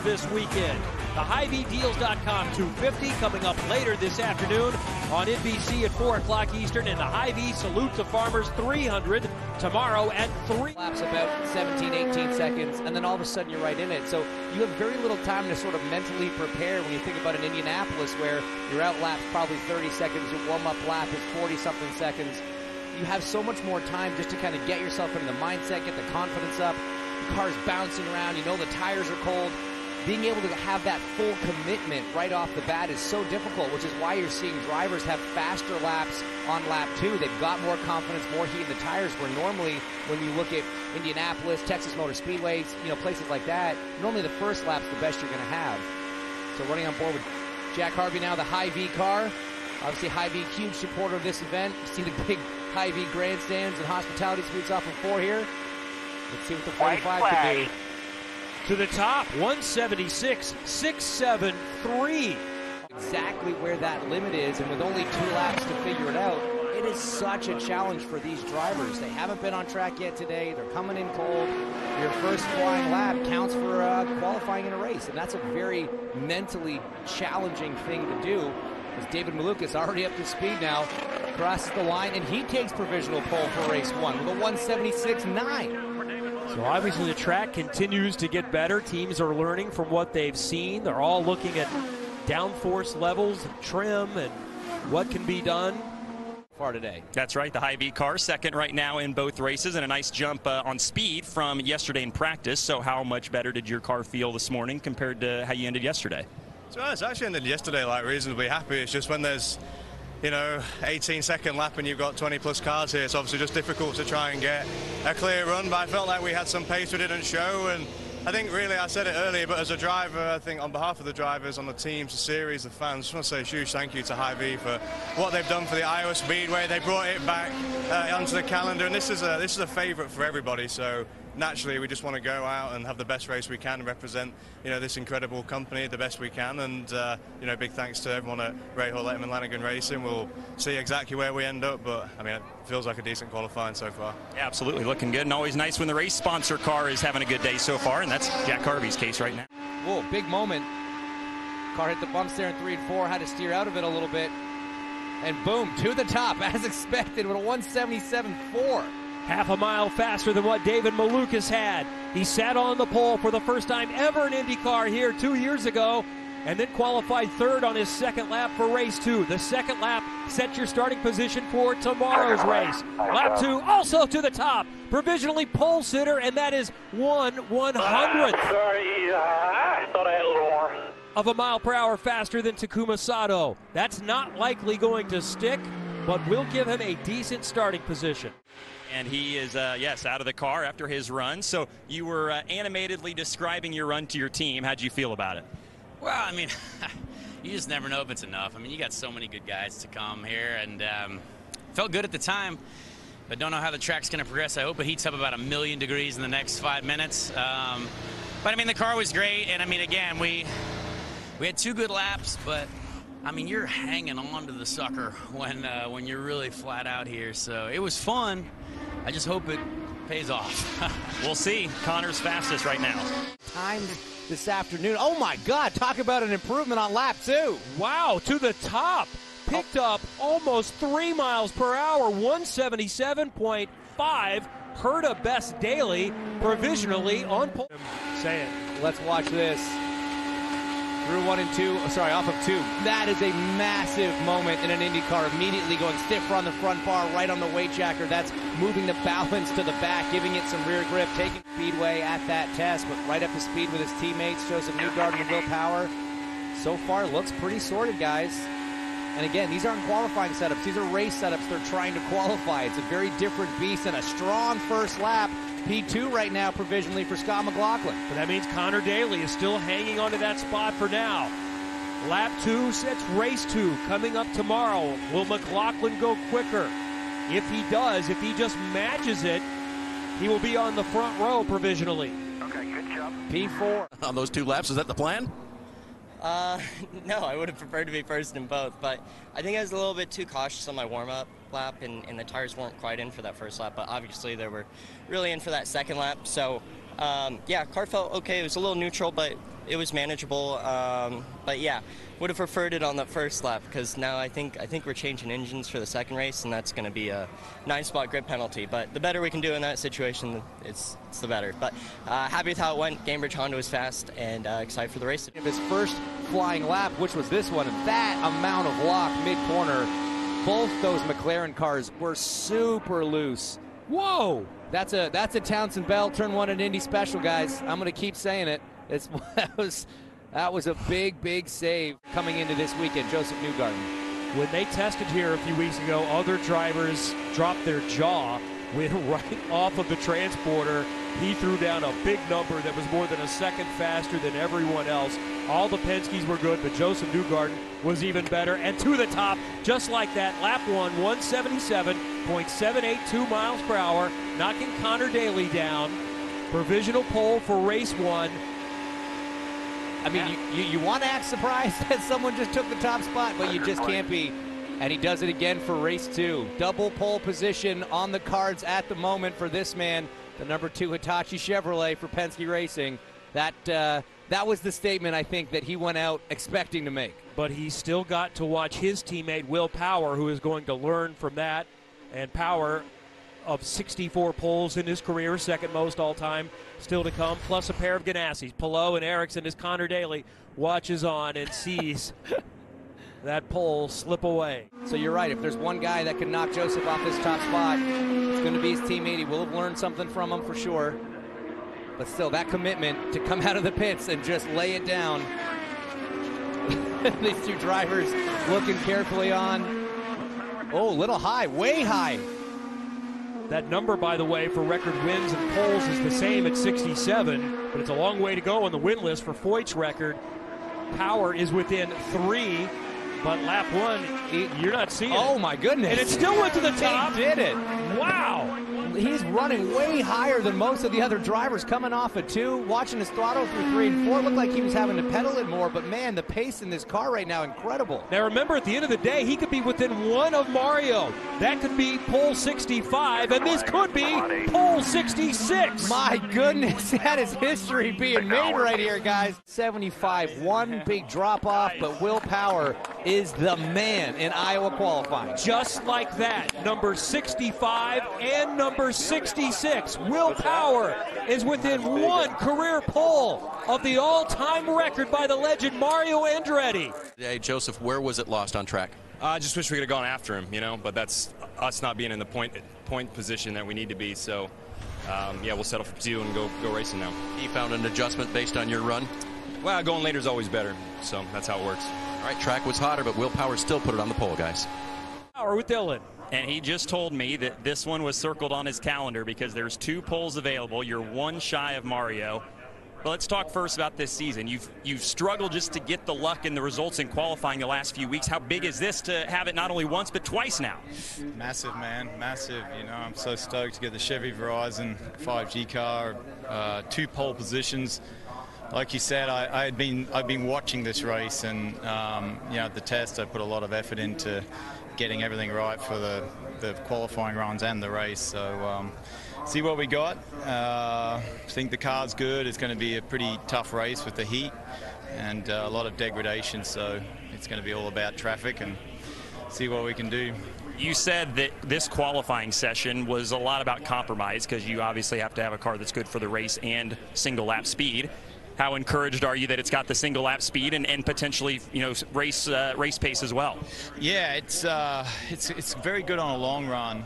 this weekend. The HyVeeDeals.com 250 coming up later this afternoon on NBC at 4 o'clock Eastern, and the HyVee Salute the Farmers 300 tomorrow at 3. Laps about 17, 18 seconds, and then all of a sudden you're right in it. So you have very little time to sort of mentally prepare when you think about an Indianapolis where your out lap's probably 30 seconds, your warm-up lap is 40-something seconds. You have so much more time just to kind of get yourself into the mindset, get the confidence up. The car's bouncing around, you know the tires are cold. Being able to have that full commitment right off the bat is so difficult, which is why you're seeing drivers have faster laps on lap 2. They've got more confidence, more heat in the tires, where normally when you look at Indianapolis, Texas Motor Speedways, you know, places like that, normally the first lap's the best you're going to have. So running on board with Jack Harvey now, the HyVee car. Obviously HyVee, huge supporter of this event. You see the big HyVee grandstands and hospitality suites off of 4 here. Let's see what the 45 can do. To the top, 176.673. Exactly where that limit is, and with only 2 laps to figure it out, it is such a challenge for these drivers. They haven't been on track yet today. They're coming in cold. Your first flying lap counts for qualifying in a race, and that's a very mentally challenging thing to do. As David Malukas already up to speed now, crosses the line, and he takes provisional pole for race 1 with a 176.9. So obviously the track continues to get better. Teams are learning from what they've seen. They're all looking at downforce levels and trim and what can be done. Far today. That's right, the HyVee car second right now in both races, and a nice jump on speed from yesterday in practice. So how much better did your car feel this morning compared to how you ended yesterday? So I actually ended yesterday like reasonably happy. It's just when there's, you know, 18-second lap and you've got 20-plus cars here, it's obviously just difficult to try and get a clear run. But I felt like we had some pace we didn't show, and I think really, I said it earlier, but as a driver, I think on behalf of the drivers, on the teams, the series, the fans, I just want to say a huge thank you to HyVee for what they've done for the Iowa Speedway. They brought it back onto the calendar, and this is a favourite for everybody. So naturally, we just want to go out and have the best race we can and represent, you know, this incredible company the best we can. And you know, big thanks to everyone at Ray Hall, Letterman, Lanigan Racing. We'll see exactly where we end up, but I mean, it feels like a decent qualifying so far. Yeah, absolutely, looking good, and always nice when the race sponsor car is having a good day so far, and that's Jack Harvey's case right now. Whoa, big moment. Car hit the bumps there in 3 and 4, had to steer out of it a little bit, and boom, to the top as expected with a 177.4. Half a mile faster than what David Malukas had. He sat on the pole for the first time ever in IndyCar here 2 years ago, and then qualified third on his second lap for race 2. The second lap sets your starting position for tomorrow's race. Lap 2 also to the top, provisionally pole sitter, and that is 1/100th Sorry, I thought I had a little more. of a mile per hour faster than Takuma Sato. That's not likely going to stick, but will give him a decent starting position. And he is, yes, out of the car after his run. So you were animatedly describing your run to your team. How'd you feel about it? Well, I mean, you just never know if it's enough. I mean, you got so many good guys to come here, and felt good at the time, but don't know how the track's going to progress. I hope it heats up about 1,000,000 degrees in the next 5 minutes. But, I mean, the car was great, and, I mean, again, we had 2 good laps, but, I mean, you're hanging on to the sucker when you're really flat out here. So it was fun. I just hope it pays off. We'll see. Connor's fastest right now. Time this afternoon. Oh my God, talk about an improvement on lap 2. Wow, to the top. Picked up almost 3 miles per hour, 177.5. Herta best daily, provisionally on pole. Say it. Let's watch this. Through 1 and 2, sorry, off of 2. That is a massive moment in an IndyCar. Immediately going stiffer on the front bar, right on the weight jacker. That's moving the balance to the back, giving it some rear grip, taking Speedway at that test, but right up to speed with his teammates, shows some new guard and willpower. So far, looks pretty sorted, guys. And again, these aren't qualifying setups. These are race setups they're trying to qualify. It's a very different beast and a strong first lap. P2 right now provisionally for Scott McLaughlin. But that means Connor Daly is still hanging onto that spot for now. Lap 2 sets race 2 coming up tomorrow. Will McLaughlin go quicker? If he does, if he just matches it, he will be on the front row provisionally. Okay, good job. P4. On those 2 laps, is that the plan? No, I would have preferred to be first in both, but I think I was a little bit too cautious on my warm-up lap, and the tires weren't quite in for that first lap, but obviously they were really in for that second lap. So, yeah, car felt okay. It was a little neutral, but it was manageable. But yeah, would have preferred it on the first lap because now I think we're changing engines for the second race, and that's going to be a 9-spot grid penalty. But the better we can do in that situation, it's the better. But happy with how it went. Cambridge Honda was fast, and excited for the race. His first flying lap, which was this one, and that amount of lock mid-corner, both those McLaren cars were super loose. Whoa! That's a Townsend Bell Turn 1 and Indy special, guys. I'm going to keep saying it. That was a big save coming into this weekend, Joseph Newgarden. When they tested here a few weeks ago, other drivers dropped their jaw. Went right off of the transporter. He threw down a big number that was more than a second faster than everyone else. All the Penske's were good, but Joseph Newgarden was even better. And to the top, just like that, lap 1, 177.782 miles per hour, knocking Connor Daly down. Provisional pole for race 1. I mean, you want to act surprised that someone just took the top spot, but you just can't be. And he does it again for race 2. Double pole position on the cards at the moment for this man, the number 2 Hitachi Chevrolet for Penske Racing. That was the statement, I think, that he went out expecting to make. But he's still got to watch his teammate, Will Power, who is going to learn from that. And Power, of 64 poles in his career, second most all-time, still to come, plus a pair of Ganassis. Palou and Ericsson, as Connor Daly watches on and sees that pole slip away. So you're right. If there's one guy that can knock Joseph off this top spot, it's going to be his teammate. He will have learned something from him for sure. But still, that commitment to come out of the pits and just lay it down. These two drivers looking carefully on. Oh, little high, way high. That number, by the way, for record wins and poles is the same at 67, but it's a long way to go on the win list for Foyt's record. Power is within 3, but lap 1, you're not seeing it. Oh, my goodness. And it still went to the top. He did it. Wow. He's running way higher than most of the other drivers coming off at 2, watching his throttle through 3 and 4. It looked like he was having to pedal it more, but man, the pace in this car right now, incredible. Now remember, at the end of the day, he could be within 1 of Mario. That could be pole 65, and this could be pole 66. My goodness, that is history being made right here, guys. 75, one big drop off, but Will Power is the man in Iowa qualifying. Just like that, number 65 and number 66. Will Power is within 1 career pole of the all-time record by the legend Mario Andretti. Hey, Joseph, where was it lost on track? I just wish we could have gone after him, but that's us not being in the point position that we need to be. So, yeah, we'll settle for 2 and go racing now. He found an adjustment based on your run? Well, going later is always better, so that's how it works. All right, track was hotter, but Will Power still put it on the pole, guys. Power with Dylan. And he just told me that this one was circled on his calendar because there's 2 poles available. You're 1 shy of Mario. But let's talk first about this season. You've struggled just to get the luck and the results in qualifying the last few weeks. How big is this to have it not only once but twice now? Massive, man, massive. I'm so stoked to get the Chevy Verizon 5G car, 2 pole positions. Like you said, I've been watching this race, and at the test I put a lot of effort into getting everything right for the qualifying runs and the race. So see what we got. I think the car's good. It's going to be a pretty tough race with the heat and a lot of degradation. So it's going to be all about traffic and see what we can do. You said that this qualifying session was a lot about compromise because you obviously have to have a car that's good for the race and single lap speed. How encouraged are you that it's got the single lap speed and potentially race pace as well? Yeah, it's very good on a long run,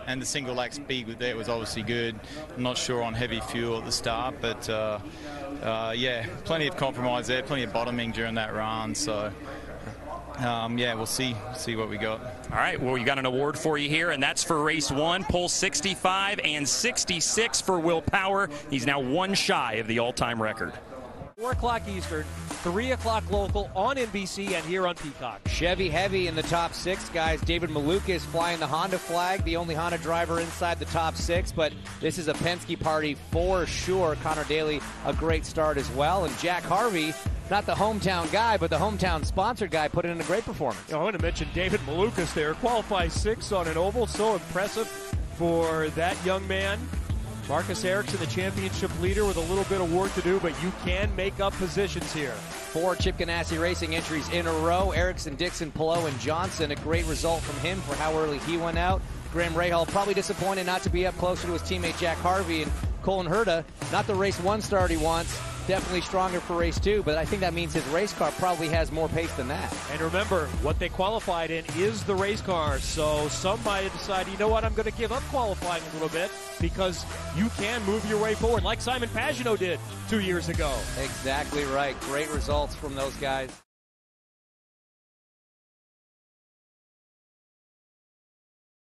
and the single lap speed there was obviously good. I'm not sure on heavy fuel at the start, but yeah, plenty of compromise there, plenty of bottoming during that run. So yeah, we'll see what we got. All right, well, you got an award for you here, and that's for race 1, pole 65 and 66 for Will Power. He's now 1 shy of the all-time record. 4 o'clock Eastern, 3 o'clock local on NBC and here on Peacock. Chevy heavy in the top 6, guys. David Malukas flying the Honda flag, the only Honda driver inside the top 6, but this is a Penske party for sure. Connor Daly, a great start as well, and Jack HyVee, not the hometown guy, but the hometown sponsored guy, put in a great performance. I want to mention David Malukas there. Qualifies 6th on an oval. So impressive for that young man. Marcus Ericsson, the championship leader, with a little bit of work to do, but you can make up positions here. 4 Chip Ganassi Racing entries in a row. Ericsson, Dixon, Palou, and Johnson. A great result from him for how early he went out. Graham Rahal probably disappointed not to be up closer to his teammate Jack Harvey, and Colin Herta, not the race 1 start he wants. Definitely stronger for race 2, but I think that means his race car probably has more pace than that. And remember, what they qualified in is the race car, so some might have decided, you know what, I'm going to give up qualifying a little bit because you can move your way forward, like Simon Pagenaud did 2 years ago. Exactly right. Great results from those guys.